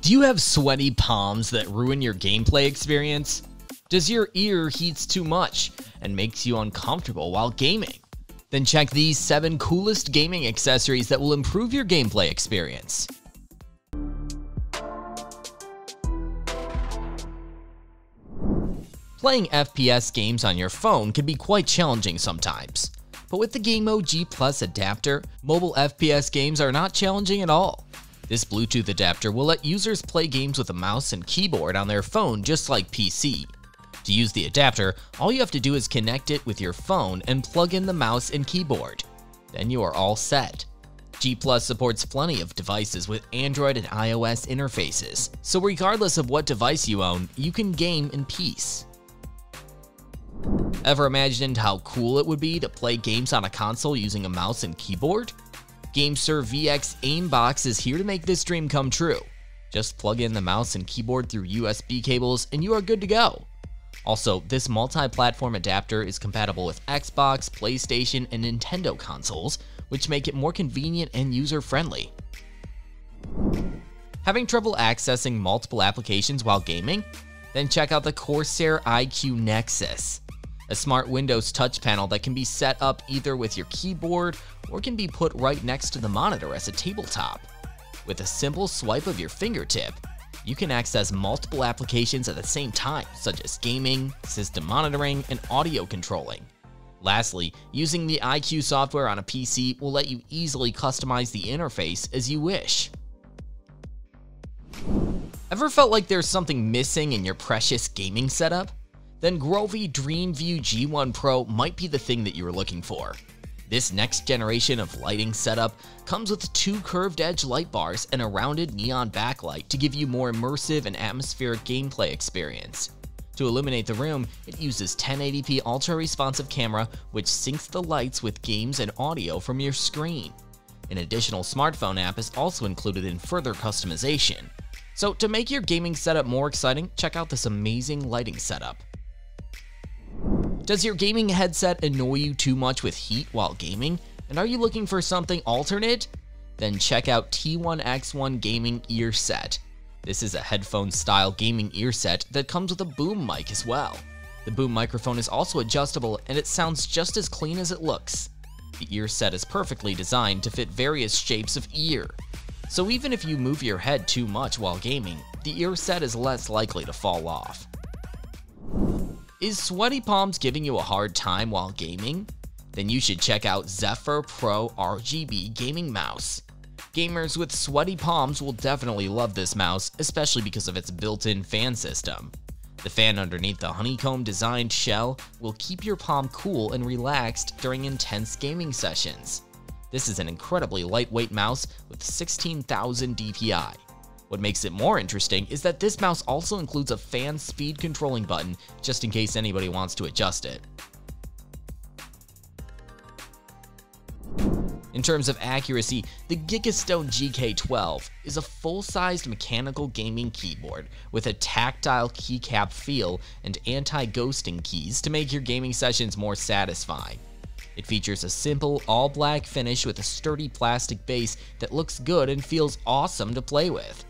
Do you have sweaty palms that ruin your gameplay experience? Does your ear heats too much and makes you uncomfortable while gaming? Then check these 7 coolest gaming accessories that will improve your gameplay experience. Playing FPS games on your phone can be quite challenging sometimes. But with the Game Mode G+ adapter, mobile FPS games are not challenging at all. This Bluetooth adapter will let users play games with a mouse and keyboard on their phone just like PC. To use the adapter, all you have to do is connect it with your phone and plug in the mouse and keyboard. Then you are all set. G+ supports plenty of devices with Android and iOS interfaces, so regardless of what device you own, you can game in peace. Ever imagined how cool it would be to play games on a console using a mouse and keyboard? GameSir VX Aimbox is here to make this dream come true. Just plug in the mouse and keyboard through USB cables and you are good to go. Also, this multi-platform adapter is compatible with Xbox, PlayStation, and Nintendo consoles, which make it more convenient and user-friendly. Having trouble accessing multiple applications while gaming? Then check out the Corsair IQ Nexus, a smart Windows touch panel that can be set up either with your keyboard or can be put right next to the monitor as a tabletop. With a simple swipe of your fingertip, you can access multiple applications at the same time, such as gaming, system monitoring, and audio controlling. Lastly, using the IQ software on a PC will let you easily customize the interface as you wish. Ever felt like there's something missing in your precious gaming setup? Then Grovy Dreamview G1 Pro might be the thing that you were looking for. This next generation of lighting setup comes with 2 curved edge light bars and a rounded neon backlight to give you more immersive and atmospheric gameplay experience. To illuminate the room, it uses 1080p ultra-responsive camera which syncs the lights with games and audio from your screen. An additional smartphone app is also included in further customization. So to make your gaming setup more exciting, check out this amazing lighting setup. Does your gaming headset annoy you too much with heat while gaming? And are you looking for something alternate? Then check out T1X1 Gaming Earset. This is a headphone-style gaming earset that comes with a boom mic as well. The boom microphone is also adjustable and it sounds just as clean as it looks. The earset is perfectly designed to fit various shapes of ear. So even if you move your head too much while gaming, the earset is less likely to fall off. Is sweaty palms giving you a hard time while gaming? Then you should check out Zephyr Pro RGB Gaming Mouse. Gamers with sweaty palms will definitely love this mouse, especially because of its built-in fan system. The fan underneath the honeycomb designed shell will keep your palm cool and relaxed during intense gaming sessions. This is an incredibly lightweight mouse with 16,000 DPI. What makes it more interesting is that this mouse also includes a fan speed controlling button just in case anybody wants to adjust it. In terms of accuracy, the GIGASTONE GK12 is a full-sized mechanical gaming keyboard with a tactile keycap feel and anti-ghosting keys to make your gaming sessions more satisfying. It features a simple all-black finish with a sturdy plastic base that looks good and feels awesome to play with.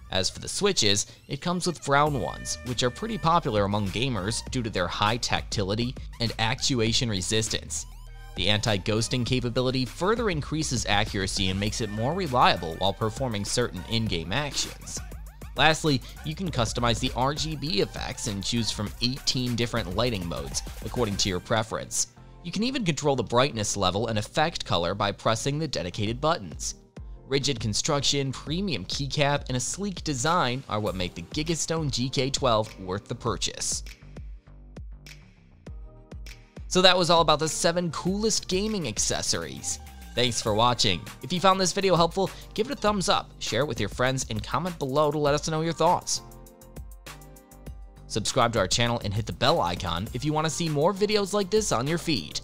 As for the switches, it comes with brown ones, which are pretty popular among gamers due to their high tactility and actuation resistance. The anti-ghosting capability further increases accuracy and makes it more reliable while performing certain in-game actions. Lastly, you can customize the RGB effects and choose from 18 different lighting modes according to your preference. You can even control the brightness level and effect color by pressing the dedicated buttons. Rigid construction, premium keycap, and a sleek design are what make the GIGASTONE GK12 worth the purchase. So that was all about the 7 coolest gaming accessories. Thanks for watching. If you found this video helpful, give it a thumbs up, share it with your friends, and comment below to let us know your thoughts. Subscribe to our channel and hit the bell icon if you want to see more videos like this on your feed.